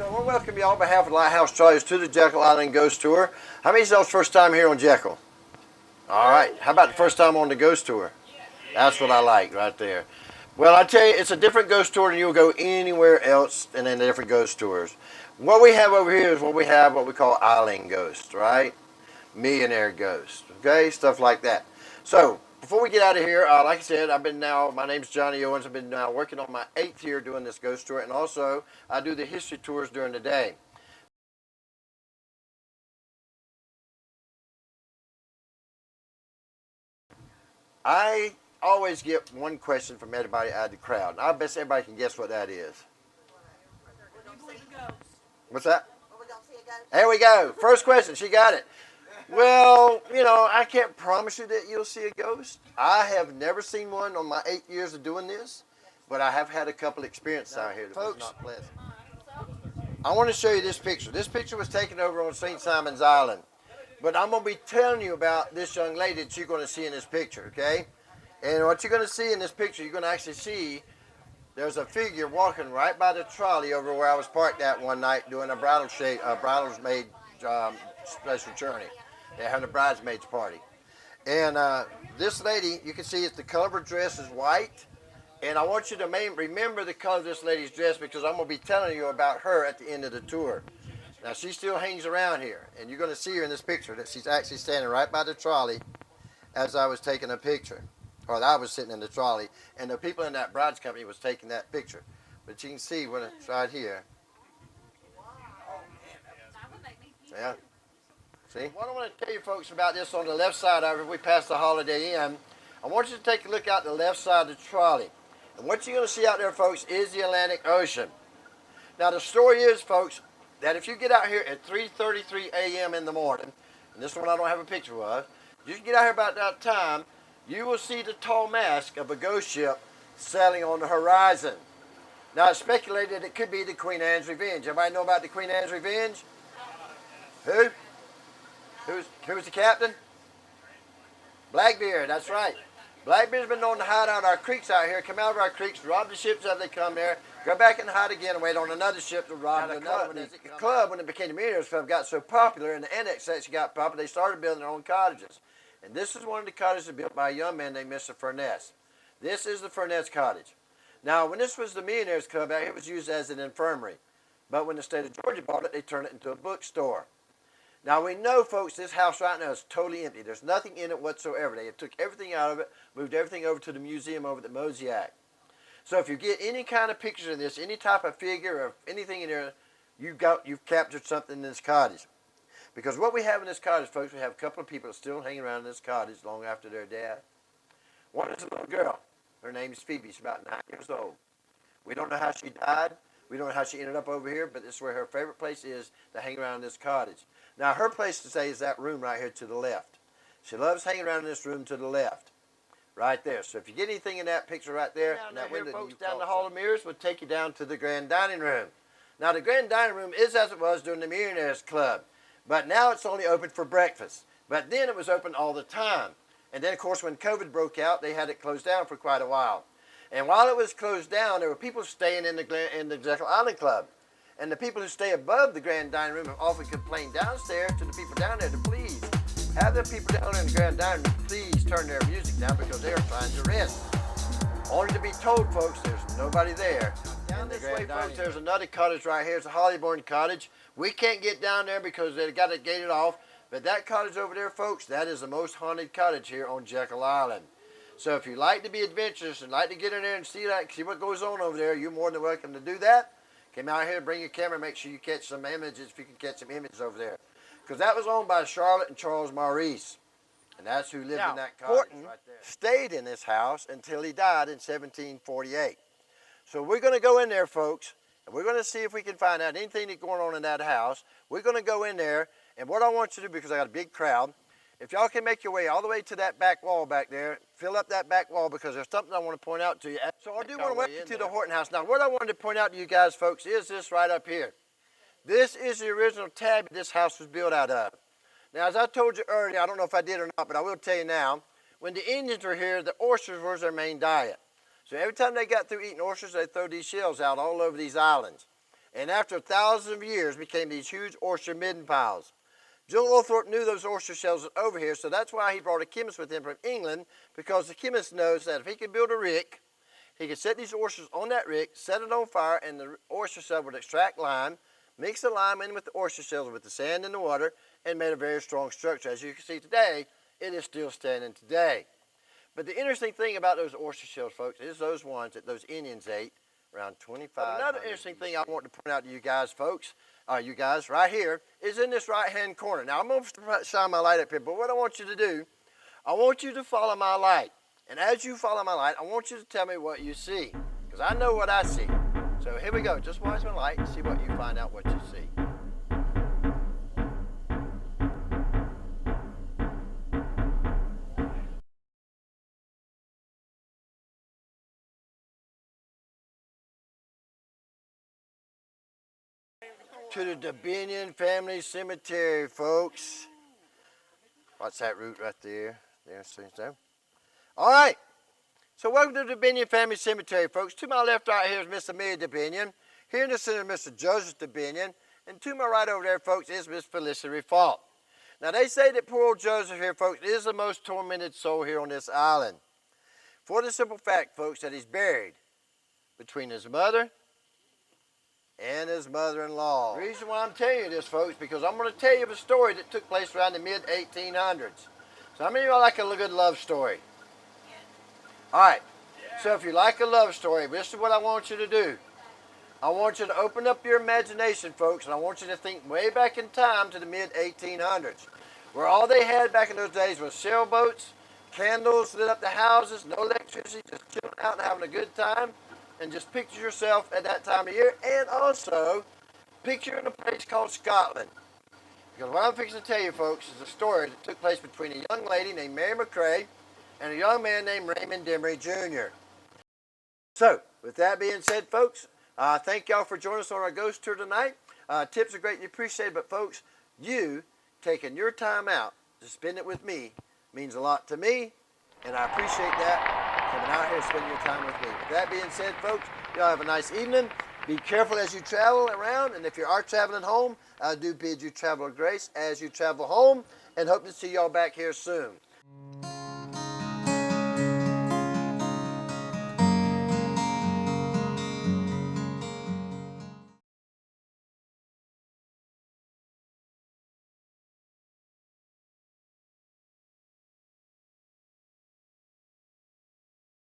So I want to welcome you all on behalf of Lighthouse Charlies to the Jekyll Island Ghost Tour. How many of y'all's first time here on Jekyll? All right. How about the first time on the ghost tour? That's what I like right there. Well, I tell you, it's a different ghost tour than you'll go anywhere else in the different ghost tours. What we have over here is what we call island ghosts, right? Millionaire ghosts, okay? Stuff like that. So, before we get out of here, like I said, my name's Johnny Owens. I've been now working on my 8th year doing this ghost tour, and also I do the history tours during the day. I always get one question from everybody out of the crowd. I bet everybody can guess what that is. What's that? There we go. First question. She got it. Well, I can't promise you that you'll see a ghost. I have never seen one on my 8 years of doing this, but I have had a couple experiences out here that was not pleasant. I want to show you this picture. This picture was taken over on St. Simon's Island. But I'm going to be telling you about this young lady that you're going to see in this picture, okay? And what you're going to see in this picture, you're going to actually see there's a figure walking right by the trolley over where I was parked at one night doing a bridesmaid special journey. They're having a bridesmaids party. And this lady, you can see the color of her dress is white. And I want you to remember the color of this lady's dress because I'm going to be telling you about her at the end of the tour. Now, she still hangs around here, and you're going to see her in this picture that she's actually standing right by the trolley as I was taking a picture. Or I was sitting in the trolley, and the people in that bride's company was taking that picture. But you can see when it's right here. Yeah. See? What I want to tell you folks about this on the left side of it, we passed the Holiday Inn. I want you to take a look out the left side of the trolley. And what you're going to see out there, folks, is the Atlantic Ocean. Now, the story is, folks, that if you get out here at 3:33 a.m. in the morning, and this one I don't have a picture of, you can get out here about that time, you will see the tall mast of a ghost ship sailing on the horizon. Now, it's speculated it could be the Queen Anne's Revenge. Everybody know about the Queen Anne's Revenge? Who? Who's the captain? Blackbeard, that's right. Blackbeard's been known to hide out our creeks out here, come out of our creeks, rob the ships as they come there, go back and hide again and wait on another ship to rob another one. The club, when it became the Millionaires Club, got so popular and the annex section got popular, they started building their own cottages. And this is one of the cottages built by a young man named Mr. Furness. This is the Furness cottage. Now, when this was the Millionaires Club, it was used as an infirmary. But when the state of Georgia bought it, they turned it into a bookstore. Now, we know, folks, this house right now is totally empty. There's nothing in it whatsoever. They took everything out of it, moved everything over to the museum over at the Mosaic. So if you get any kind of pictures in this, any type of figure or anything in there, you've captured something in this cottage. Because what we have in this cottage, folks, we have a couple of people still hanging around in this cottage long after their dad. One is a little girl. Her name is Phoebe. She's about 9 years old. We don't know how she died. We don't know how she ended up over here, but this is where her favorite place is to hang around in this cottage. Now, her place to stay is that room right here to the left. She loves hanging around in this room to the left, right there. So if you get anything in that picture right there, in that window, folks, down the Hall of Mirrors will take you down to the Grand Dining Room. Now, the Grand Dining Room is as it was during the Millionaires Club, but now it's only open for breakfast. But then it was open all the time. And then, of course, when COVID broke out, they had it closed down for quite a while. And while it was closed down, there were people staying in the Jekyll Island Club. And the people who stay above the Grand Dining Room have often complained downstairs to the people down there to please have the people down there in the Grand Dining Room please turn their music down because they are trying to rest. Only to be told, folks, there's nobody there. Down this way, folks, there's another cottage right here. It's a Hollyborn cottage. We can't get down there because they got it gated off. But that cottage over there, folks, that is the most haunted cottage here on Jekyll Island. So if you like to be adventurous and like to get in there and see what goes on over there, you're more than welcome to do that. Come out here, bring your camera, make sure you catch some images if you can catch some images over there. Because that was owned by Charlotte and Charles Maurice. And that's who lived in that cottage right there. Stayed in this house until he died in 1748. So we're going to go in there, folks, and we're going to see if we can find out anything that's going on in that house. We're going to go in there, and what I want you to do, because I got a big crowd, if y'all can make your way all the way to that back wall back there, fill up that back wall because there's something I want to point out to you. So I do want to welcome you to the Horton House. Now, what I wanted to point out to you guys, folks, is this right up here. This is the original tabby this house was built out of. Now, as I told you earlier, I don't know if I did or not, but I will tell you now, when the Indians were here, the oysters was their main diet. So every time they got through eating oysters, they'd throw these shells out all over these islands. and after thousands of years became these huge oyster midden piles. John Oglethorpe knew those oyster shells were over here, so that's why he brought a chemist with him from England, because the chemist knows that if he could build a rick, he could set these oysters on that rick, set it on fire, and the oyster shell would extract lime, mix the lime in with the oyster shells with the sand and the water, and made a very strong structure. As you can see today, it is still standing today. But the interesting thing about those oyster shells, folks, is those ones that those Indians ate around 25. Another interesting thing I want to point out to you guys, folks, you guys, right here, is in this right-hand corner. Now, I'm going to shine my light up here, but what I want you to do, I want you to follow my light. And as you follow my light, I want you to tell me what you see, because I know what I see. So here we go. Just watch my light and see what you find out what you see. To the Dominion Family Cemetery, folks. What's that root right there? There. All right. So welcome to the Dominion Family Cemetery, folks. To my left right here is Miss Amelia Dominion. Here in the center, Mr. Joseph Dominion. And to my right over there, folks, is Miss Felicity Fault. Now, they say that poor old Joseph here, folks, is the most tormented soul here on this island. For the simple fact, folks, that he's buried between his mother and his mother-in-law. The reason why I'm telling you this, folks, because I'm going to tell you a story that took place around the mid-1800s. So how many of you like a good love story? All right. So if you like a love story, this is what I want you to do. I want you to open up your imagination, folks, and I want you to think way back in time to the mid-1800s, where all they had back in those days was sailboats, candles lit up the houses, no electricity, just chilling out and having a good time. And just picture yourself at that time of year, and also picture in a place called Scotland. Because what I'm fixing to tell you, folks, is a story that took place between a young lady named Mary McCrae and a young man named Raymond Demery Jr. So, with that being said, folks, thank y'all for joining us on our ghost tour tonight. Tips are greatly appreciated, but folks, you taking your time out to spend it with me means a lot to me, and I appreciate that. Coming out here, spending your time with me. With that being said, folks, y'all have a nice evening. Be careful as you travel around, and if you are traveling home, I do bid you travel with grace as you travel home, and hope to see y'all back here soon.